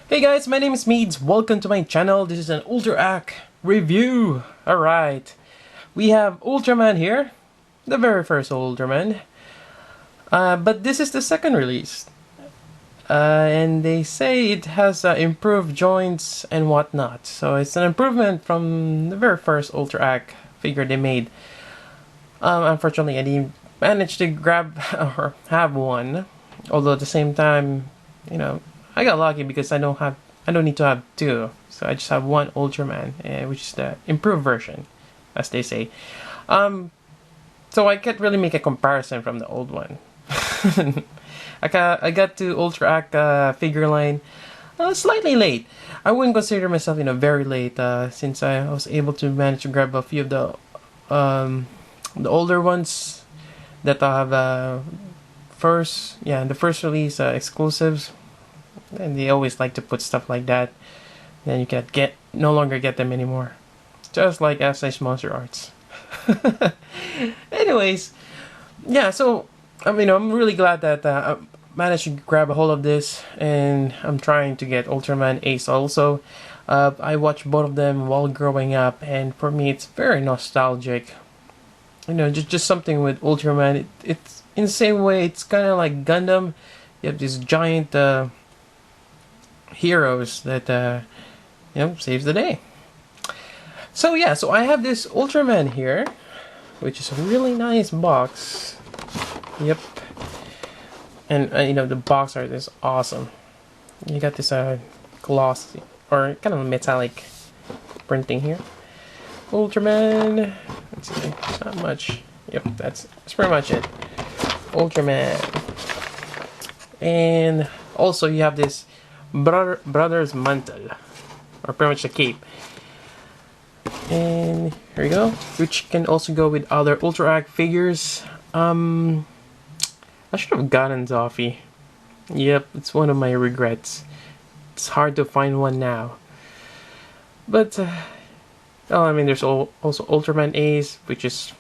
Hey guys, my name is Meads. Welcome to my channel. This is an Ultraman review. Alright, we have Ultraman here, the very first Ultraman. But this is the second release. And they say it has improved joints and whatnot. So it's an improvement from the very first Ultraman figure they made. Unfortunately, I didn't manage to grab or have one. Although at the same time, I got lucky because I don't need to have two. So I just have one Ultraman, which is the improved version, as they say. So I can't really make a comparison from the old one. I got to Ultra figure line slightly late. I wouldn't consider myself very late since I was able to manage to grab a few of the older ones that I have the first release exclusives, and they always like to put stuff like that. Then you can no longer get them anymore, just like SH Monster Arts. Anyways, yeah. So I'm really glad that I managed to grab a hold of this, and I'm trying to get Ultraman Ace also. I watched both of them while growing up, and for me, it's very nostalgic. Just something with Ultraman. It's in the same way. It's kind of like Gundam. You have these giant heroes that saves the day. So yeah, so I have this Ultraman here, which is a really nice box. Yep. And the box art is awesome. You got this glossy or kind of metallic printing here. Ultraman. Let's see, not much. Yep, that's pretty much it. Ultraman. And also you have this brother's mantle, or pretty much the cape. And here we go, which can also go with other Ultra figures. I should have gotten Zoffy. Yep, it's one of my regrets. It's hard to find one now. But there's also Ultraman Ace, which is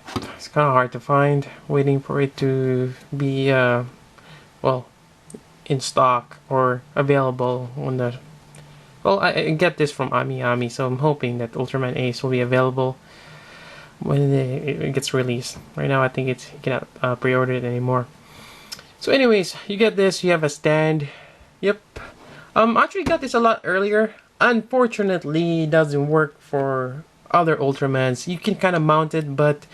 kind of hard to find. Waiting for it to be in stock or available on the. Well, I get this from Ami, so I'm hoping that Ultraman Ace will be available when it gets released. Right now, I think you cannot pre-order it anymore. So anyways, you get this, you have a stand. Yep. Actually got this a lot earlier. Unfortunately, it doesn't work for other Ultramans. You can kind of mount it, but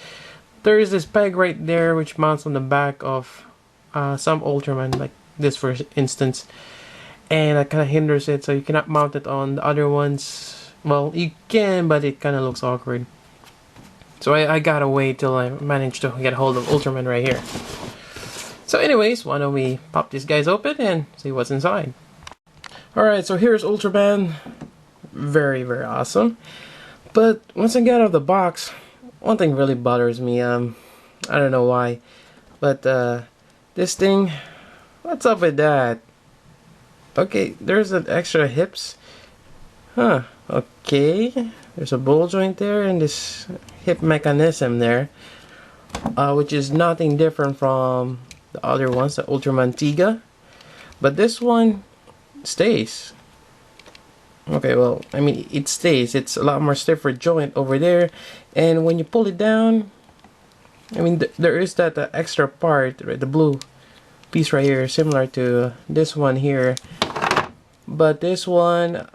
there is this peg right there which mounts on the back of some Ultraman, like this for instance. And that kind of hinders it, so you cannot mount it on the other ones. Well, you can, but it kind of looks awkward. So I gotta wait till I manage to get a hold of Ultraman right here. So anyways, why don't we pop these guys open and see what's inside. Alright, so here's Ultraman. Very, very awesome. But once I get out of the box, one thing really bothers me. I don't know why, but this thing, what's up with that? Okay, there's an extra hips. Huh, okay. There's a ball joint there and this hip mechanism there, which is nothing different from the other ones, the Ultraman Tiga. But this one stays. Okay, well, it stays. It's a lot more stiffer joint over there. And when you pull it down, there is that extra part, right, the blue piece right here, similar to this one here. But this one,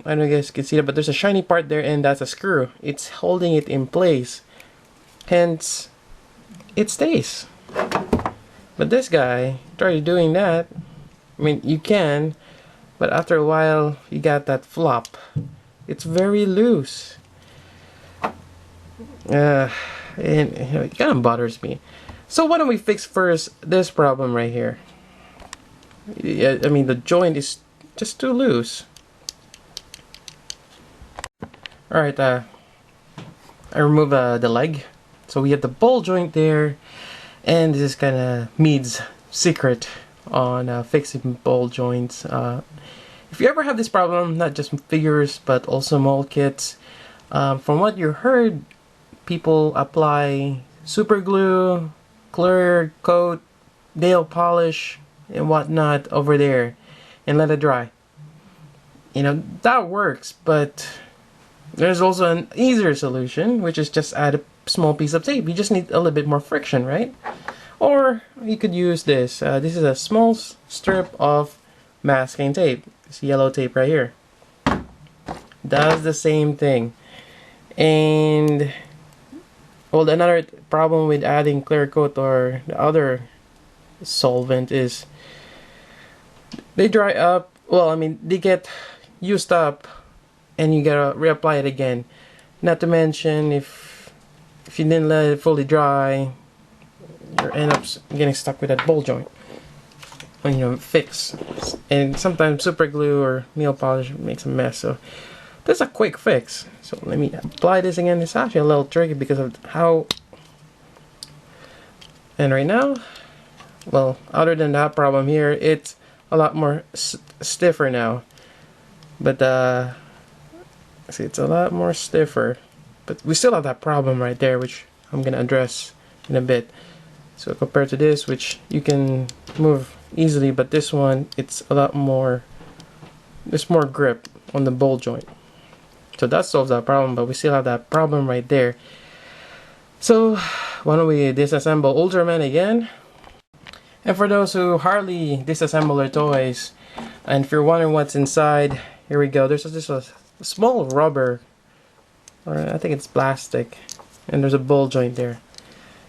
I don't know if you guys can see that, but there's a shiny part there, and that's a screw. It's holding it in place. Hence, it stays. But this guy, try doing that. You can, but after a while, you got that flop. It's very loose. And it kind of bothers me. So why don't we fix first this problem right here? Yeah, the joint is just too loose. Alright, I remove the leg. So we have the ball joint there. And this is kind of Mead's secret on fixing ball joints. If you ever have this problem, not just figures but also mold kits, from what you heard, people apply super glue, clear coat, nail polish, and whatnot over there and let it dry. you know, that works, but there's also an easier solution, which is just add a small piece of tape. You just need a little bit more friction, right? Or you could use this. This is a small strip of masking tape. This yellow tape right here. Does the same thing. And well, another problem with adding clear coat or the other solvent is they dry up. Well, I mean, they get used up and you gotta reapply it again. Not to mention if you didn't let it fully dry, you end up getting stuck with that ball joint. You know, fix. And sometimes super glue or nail polish makes a mess. So that's a quick fix. So let me apply this again. It's actually a little tricky because of how. And right now, well, other than that problem here, it's a lot more stiffer now. But see, it's a lot more stiffer. But we still have that problem right there, which I'm gonna address in a bit. So compared to this, which you can move easily, but this one, it's a lot more. There's more grip on the ball joint. So that solves that problem, but we still have that problem right there. So why don't we disassemble Ultraman again? And for those who hardly disassemble their toys, and if you're wondering what's inside, here we go. There's just a small rubber, or I think it's plastic, and there's a ball joint there.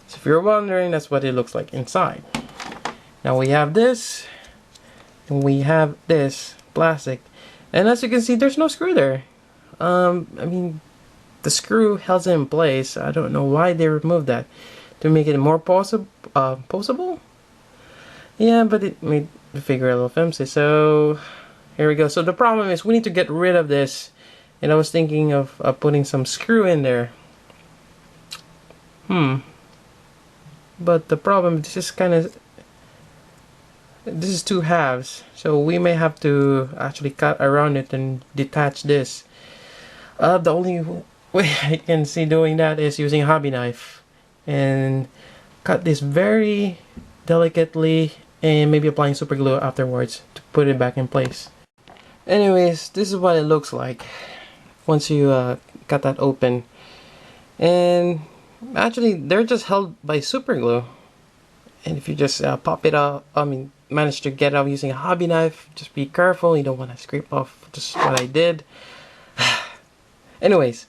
So if you're wondering, that's what it looks like inside. Now we have this, and we have this plastic, and as you can see, there's no screw there. I mean, the screw held it in place. I don't know why they removed that. To make it more posable? Yeah, but it made the figure a little fancy. So here we go. So the problem is we need to get rid of this, and I was thinking of putting some screw in there. But the problem is this is two halves, so we may have to actually cut around it and detach this. The only way I can see doing that is using a hobby knife and cut this very delicately and maybe applying super glue afterwards to put it back in place. Anyways, this is what it looks like once you cut that open. And actually, they're just held by super glue. And if you just pop it out, manage to get out using a hobby knife, just be careful. You don't want to scrape off just what I did. Anyways,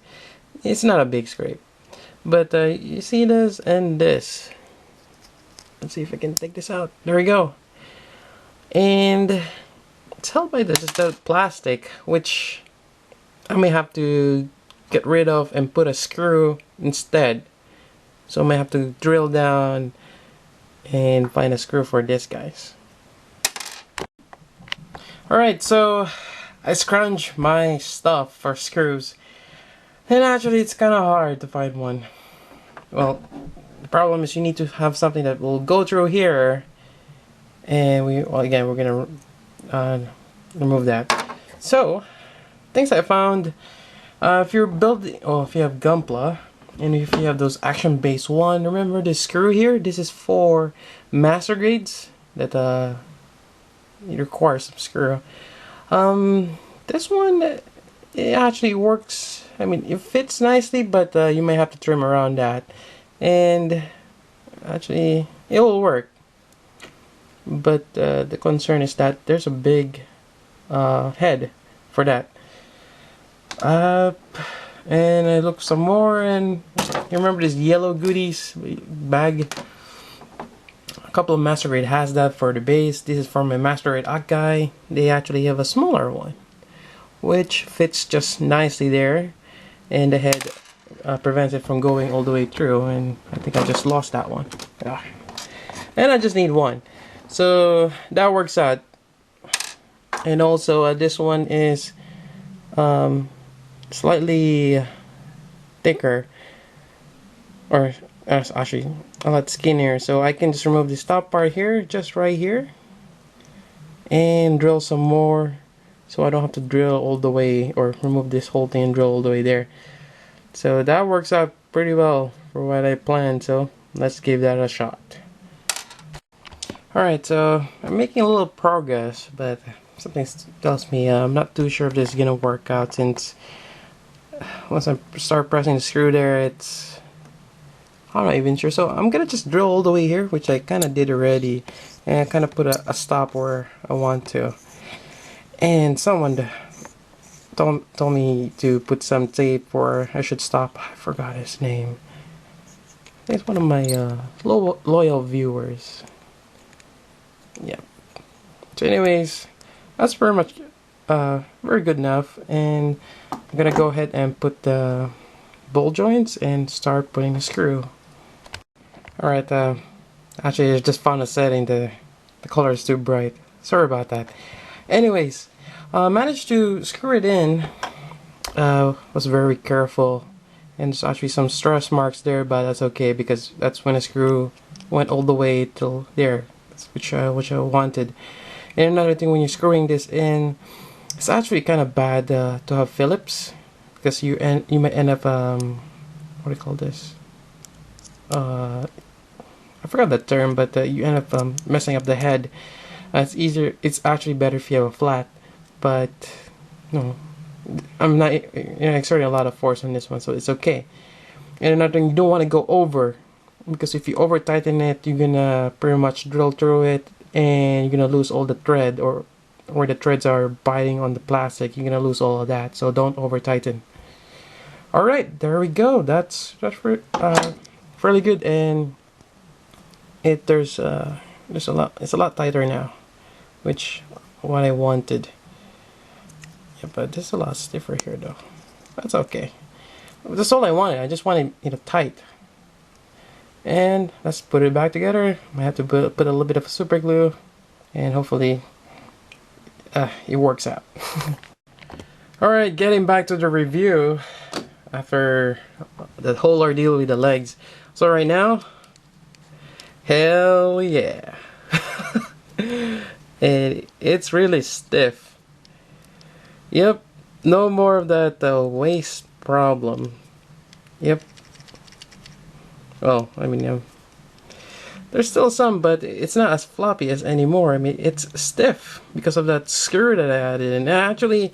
it's not a big scrape. But you see this and this. Let's see if I can take this out. There we go. And it's held by this plastic, which I may have to get rid of and put a screw instead. So I may have to drill down and find a screw for this, guys. Alright, so I scrounged my stuff for screws, and actually it's kind of hard to find one. Well, the problem is you need to have something that will go through here, and we're gonna remove that. So things I found, if you're building, if you have Gunpla, and if you have those action base one, remember this screw here? This is for master grades that it requires some screw. This one, it actually works. I mean, it fits nicely, but you may have to trim around that, and actually it will work. But the concern is that there's a big head for that. And I looked some more, and you remember this yellow goodies bag? A couple of master grade has that for the base. This is from my master grade Akai. They actually have a smaller one, which fits just nicely there, and the head prevents it from going all the way through. And I think I just lost that one. And I just need one, so that works out. And also this one is slightly thicker, or actually a lot skinnier, so I can just remove this top part here, just right here, and drill some more, so I don't have to drill all the way, or remove this whole thing and drill all the way there. So that works out pretty well for what I planned, so let's give that a shot. Alright, so I'm making a little progress, but something tells me I'm not too sure if this is gonna work out, since once I start pressing the screw there, I'm not even sure. So I'm gonna just drill all the way here, which I kind of did already, and I kind of put a stop where I want to. And someone told me to put some tape where I should stop. I forgot his name. He's one of my loyal viewers. Yeah. So anyways, that's very much very good enough, and I'm gonna go ahead and put the ball joints and start putting the screw. Alright, actually I just found a setting, the color is too bright. Sorry about that. Anyways, managed to screw it in. Was very careful, and there's actually some stress marks there, but that's okay because that's when the screw went all the way till there, which I wanted. And another thing, when you're screwing this in, it's actually kind of bad to have Phillips, because you might end up what do you call this? I forgot the term, but you end up messing up the head. It's easier. It's actually better if you have a flat, but no, I'm not exerting a lot of force on this one, so it's okay. And another thing, you don't want to go over, because if you over tighten it, you're gonna pretty much drill through it, and you're gonna lose all the thread, or where the threads are biting on the plastic. You're gonna lose all of that, so don't over tighten. All right, there we go. That's fairly good, and there's a lot. It's a lot tighter now, which what I wanted. Yeah, but this is a lot stiffer here, though. That's okay. That's all I wanted. I just wanted it tight. And let's put it back together. I have to put a little bit of super glue, and hopefully it works out. Alright, getting back to the review after the whole ordeal with the legs. So right now, hell yeah. And it's really stiff. Yep, no more of that waist problem. Yep. Well, I mean, there's still some, but it's not as floppy as anymore. I mean, it's stiff because of that screw that I added. And actually,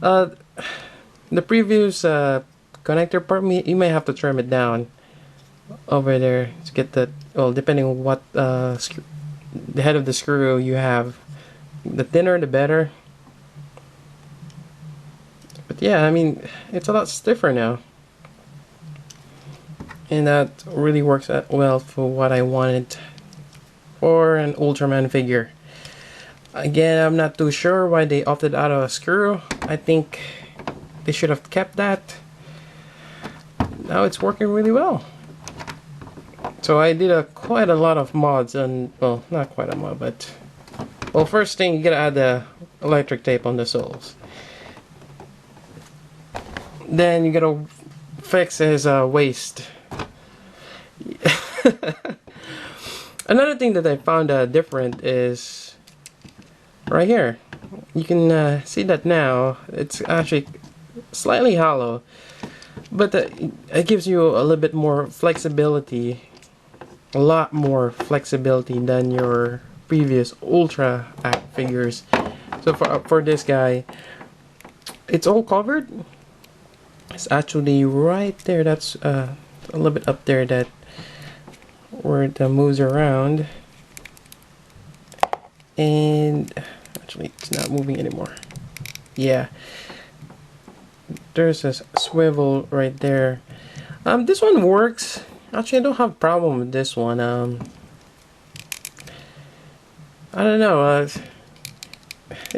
the previous connector part, you may have to trim it down over there to get that. Well, depending on what the head of the screw you have, the thinner the better. But yeah, I mean, it's a lot stiffer now. And that really works out well for what I wanted for an Ultraman figure. Again, I'm not too sure why they opted out of a screw. I think they should have kept that. Now it's working really well. So I did quite a lot of mods, and well, not quite a mod, but well, first thing, you gotta add the electric tape on the soles. Then you gotta fix his waist. Another thing that I found different is right here. You can see that now. It's actually slightly hollow, but it gives you a little bit more flexibility, a lot more flexibility than your previous Ultra Act figures. So for this guy, it's all covered. It's actually right there. That's a little bit up there, that where it moves around, and actually it's not moving anymore. Yeah, there's a swivel right there. This one works. Actually, I don't have a problem with this one. I don't know.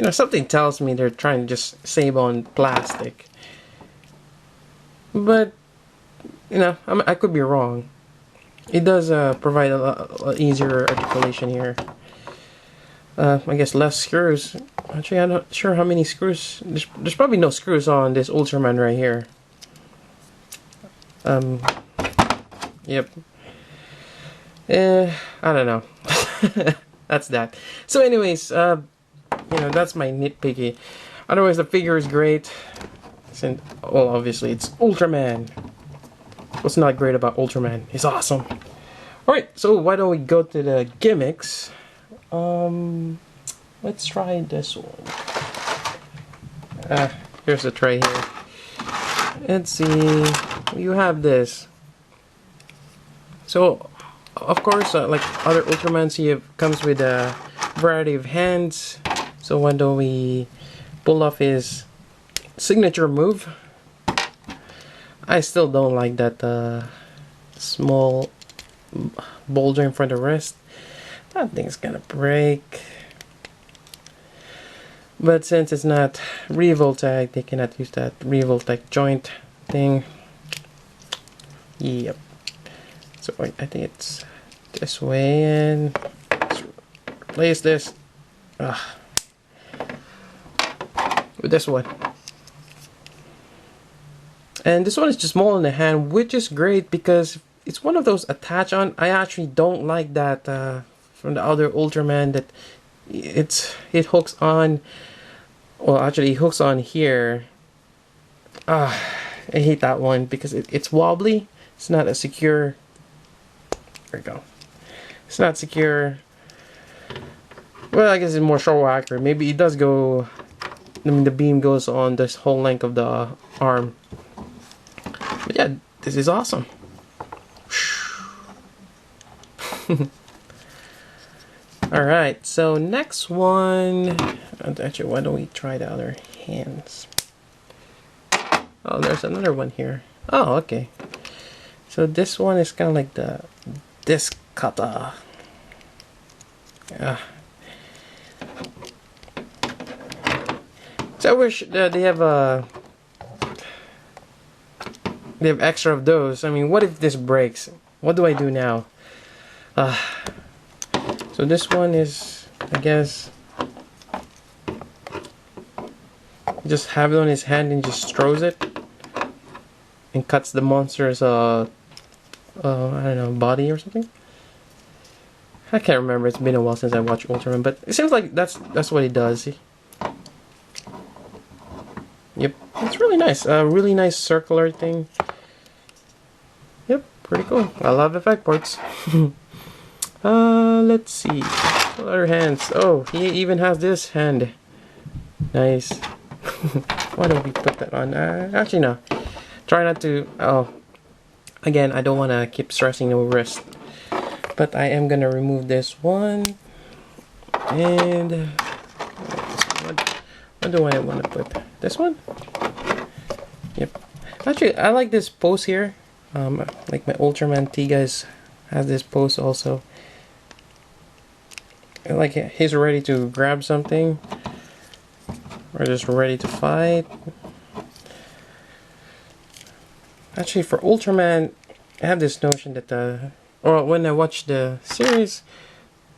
Something tells me they're trying to just save on plastic. But I could be wrong. It does provide a lot easier articulation here. I guess less screws. Actually, I'm not sure how many screws. There's probably no screws on this Ultraman right here. Yep. I don't know. That's that. So anyways, that's my nitpicky. Otherwise, the figure is great. Well, obviously, it's Ultraman. What's not great about Ultraman? He's awesome. Alright, so why don't we go to the gimmicks? let's try this one. Here's the tray here. Let's see. You have this. So, of course, like other Ultramans, he comes with a variety of hands. So why don't we pull off his signature move? I still don't like that small boulder in front of the wrist. That thing's gonna break. But since it's not Revoltech, they cannot use that Revoltech joint thing. Yep. So I think it's this way, and let's replace this with this one. And this one is just small in the hand, which is great because it's one of those attach on. I actually don't like that from the other Ultraman that it hooks on. Well, actually, it hooks on here. I hate that one because it's wobbly. It's not a secure. There we go. It's not secure. Well, I guess it's more show accurate. Maybe it does go. I mean, the beam goes on this whole length of the arm. But yeah, this is awesome. Alright, so next one. Actually, why don't we try the other hands? Oh, there's another one here. Oh, okay. So this one is kind of like the disc cutter. So I wish they have extra of those. I mean, what if this breaks? What do I do now? So this one is, I guess, just have it on his hand and just throws it and cuts the monster's I don't know, body or something. I can't remember. It's been a while since I watched Ultraman, but it seems like that's what he does. Yep, it's really nice. A really nice circular thing. Yep, pretty cool. I love effect parts. Let's see. What other hands? Oh, he even has this hand. Nice. Why don't we put that on? Actually, no. Try not to. Oh, again, I don't want to keep stressing the wrist. But I am gonna remove this one. And what do I want to put? This one? Yep. Actually, I like this pose here. Like my Ultraman T guys has this pose also. Like he's ready to grab something, or just ready to fight. Actually, for Ultraman, I have this notion that or when I watch the series,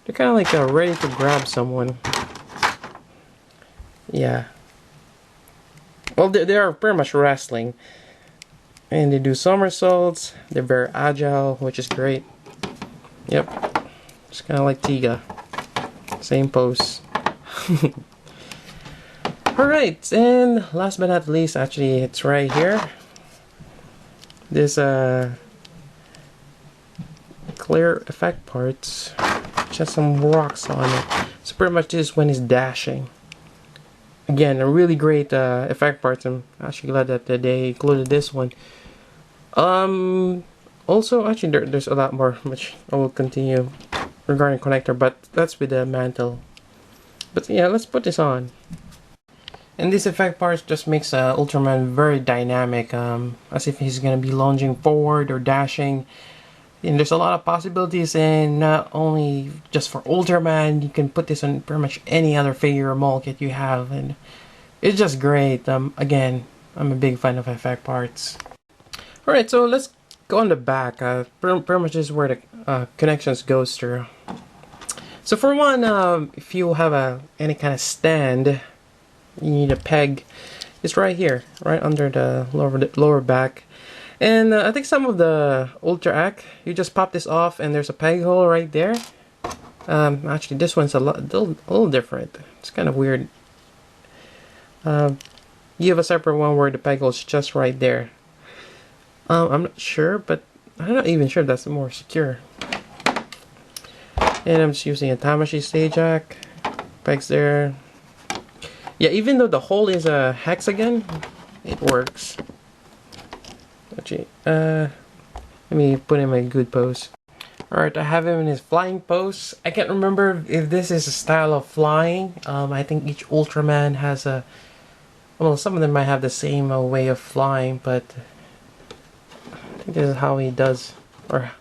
they're kind of like ready to grab someone. Yeah. Well, they are pretty much wrestling, and they do somersaults. They're very agile, which is great. Yep. Just kind of like Tiga. Same pose. Alright, and last but not least, actually, it's right here. This clear effect parts, which has some rocks on it. So pretty much this when he's dashing. Again, a really great effect parts. I'm actually glad that they included this one. Also, actually, there's a lot more, which I will continue regarding connector, but that's with the Mantle. But yeah, let's put this on. And this effect part just makes Ultraman very dynamic, as if he's gonna be lunging forward or dashing. And there's a lot of possibilities, and not only just for Ultraman, you can put this on pretty much any other figure or mold kit you have, and it's just great. Again, I'm a big fan of effect parts. Alright, so let's go on the back. Pretty much is where the connections goes through. So for one, if you have any kind of stand, you need a peg. It's right here, right under the lower back. And I think some of the Ultra Act, you just pop this off and there's a peg hole right there. Actually, this one's a little different. It's kind of weird. You have a separate one where the peg hole's just right there. I'm not sure, but I'm not even sure if that's more secure. And I'm just using a Tamashii stage jack. pegs there. Yeah, even though the hole is a hexagon, it works. Actually, let me put him in a good pose. Alright, I have him in his flying pose. I can't remember if this is a style of flying. I think each Ultraman has a... Well, some of them might have the same way of flying, but... I think this is how he does, or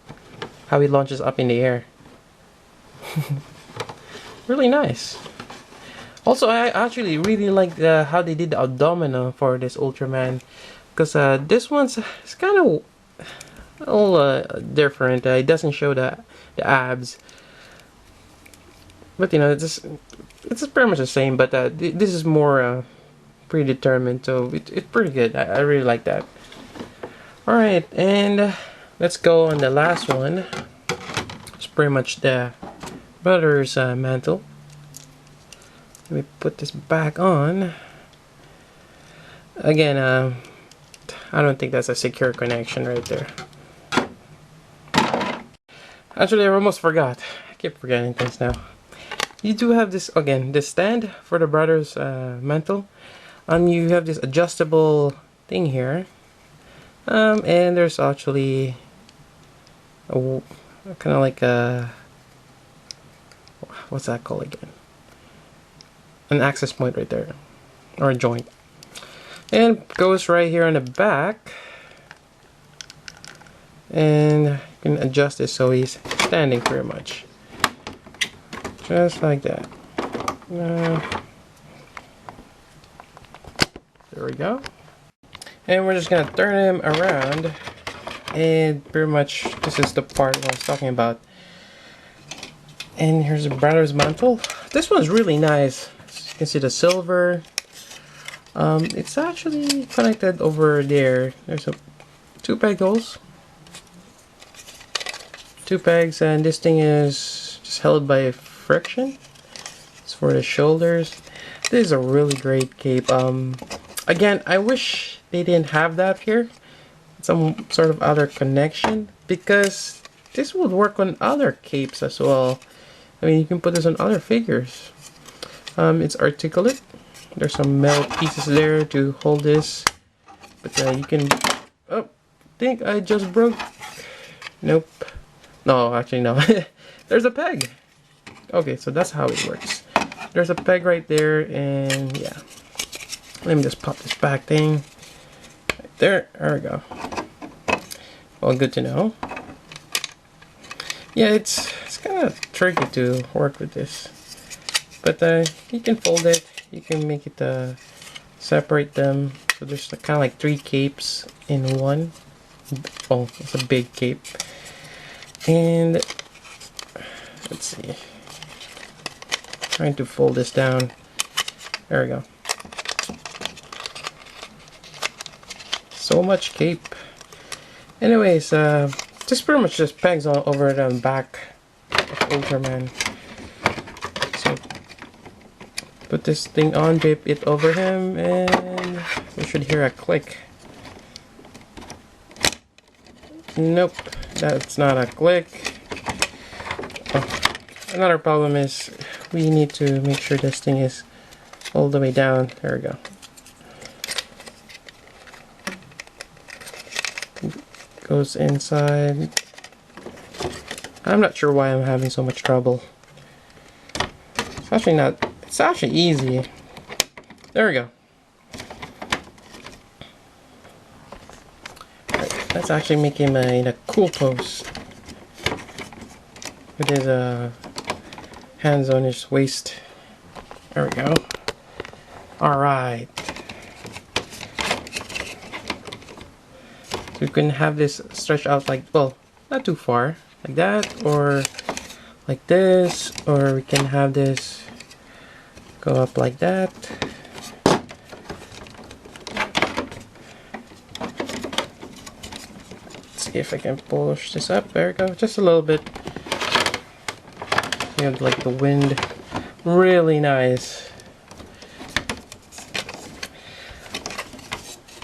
how he launches up in the air. Really nice. Also, I actually really like how they did the abdomen for this Ultraman. Because this one's it's kind of a little different. It doesn't show the abs, but you know it's pretty much the same. But this is more predetermined, so it's pretty good. I really like that. All right, and let's go on the last one. It's pretty much the brother's mantle. Let me put this back on. Again, I don't think that's a secure connection right there. Actually, I almost forgot. I keep forgetting things now. You do have this, again, this stand for the brother's mantle. You have this adjustable thing here. And there's actually a kind of like a... What's that called again? An access point right there. Or a joint. And goes right here on the back. And you can adjust it so he's standing pretty much. Just like that. There we go. And we're just gonna turn him around. And pretty much this is the part I was talking about. And here's the brother's mantle. This one's really nice. You can see the silver. It's actually connected over there. There's two peg holes. Two pegs, and this thing is just held by friction. It's for the shoulders. This is a really great cape. Again, I wish they didn't have that here. Some sort of other connection, because this would work on other capes as well. I mean, you can put this on other figures. It's articulate. There's some metal pieces there to hold this, but you can... Oh, I think I just broke... Nope. No, actually no. There's a peg. Okay, so that's how it works. There's a peg right there, and yeah. Let me just pop this back thing. Right there. There we go. Well, good to know. Yeah, it's kind of tricky to work with this, but you can fold it. You can make it separate them. So there's kind of like 3 capes in one. Oh, it's a big cape. And let's see. Trying to fold this down. There we go. So much cape. Anyways, just pretty much just pegs all over the back of Ultraman. So put this thing on, drape it over him, and we should hear a click. Nope, that's not a click. Oh, another problem is we need to make sure this thing is all the way down. There we go. Goes inside. I'm not sure why I'm having so much trouble. It's actually not. It's actually easy. There we go. Right, let's actually make him in a cool pose with his hands on his waist. There we go. All right. So we can have this stretch out like, well, not too far, like that, or like this, or we can have this go up like that. Let's see if I can push this up. There we go, just a little bit. You have like the wind. Really nice.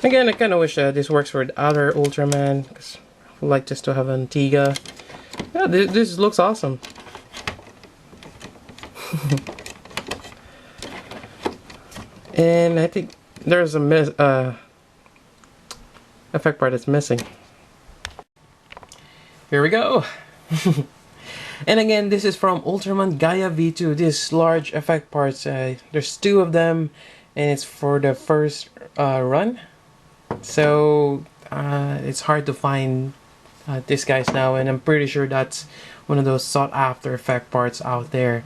Again, I kind of wish this works for the other Ultraman, because I would like just to have Antigua. Yeah, this looks awesome. And I think there's a effect part that's missing. Here we go. And again, this is from Ultraman Gaia V2. These large effect parts. There's 2 of them, and it's for the first run. So it's hard to find these guys now, and I'm pretty sure that's one of those sought after effect parts out there.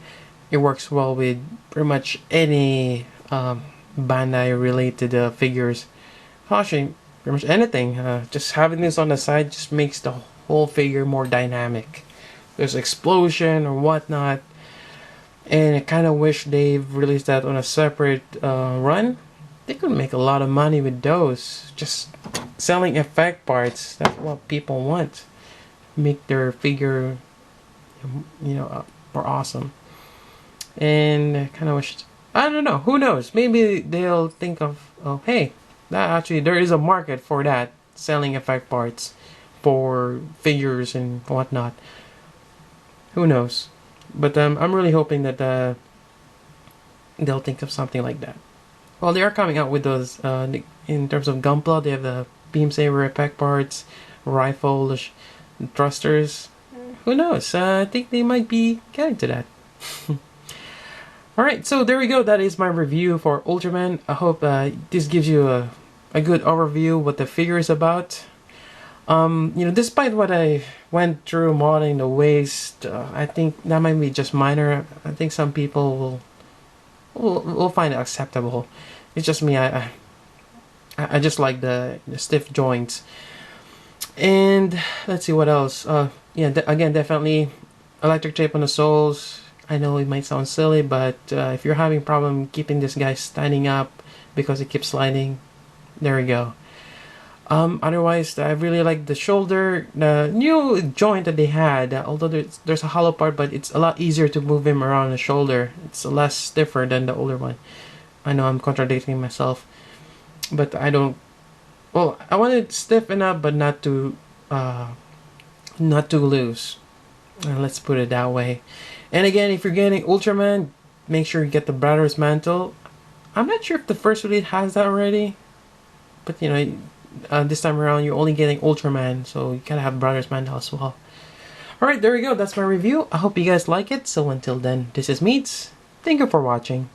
It works well with pretty much any Bandai related figures. Actually, pretty much anything. Just having this on the side just makes the whole figure more dynamic. There's explosion or whatnot, and I kind of wish they've released that on a separate run. They could make a lot of money with those. Just selling effect parts. That's what people want. Make their figure, more awesome. And I kind of wish. I don't know. Who knows? Maybe they'll think of, oh, hey, that actually there is a market for that, selling effect parts for figures and whatnot. Who knows? But I'm really hoping that they'll think of something like that. Well, they are coming out with those in terms of Gunpla. They have the beam saber effect parts, rifle, thrusters. Who knows? I think they might be getting to that. Alright, so there we go. That is my review for Ultraman. I hope this gives you a good overview what the figure is about. Despite what I went through modding the waist, I think that might be just minor. I think some people will find it acceptable. It's just me. I just like the stiff joints. And let's see what else. Again, definitely electric tape on the soles. I know it might sound silly, but if you're having problem keeping this guy standing up because it keeps sliding, there we go. Otherwise, I really like the shoulder, the new joint that they had. Although there's a hollow part, but it's a lot easier to move him around the shoulder. It's less stiffer than the older one. I know I'm contradicting myself, but I don't. Well, I want it stiff enough, but not too loose. Let's put it that way. And again, if you're getting Ultraman, make sure you get the Brother's Mantle. I'm not sure if the first release has that already, but this time around you're only getting Ultraman, so you gotta have Brother's Mantle as well. Alright, there we go. That's my review. I hope you guys like it. So until then, this is Meads. Thank you for watching.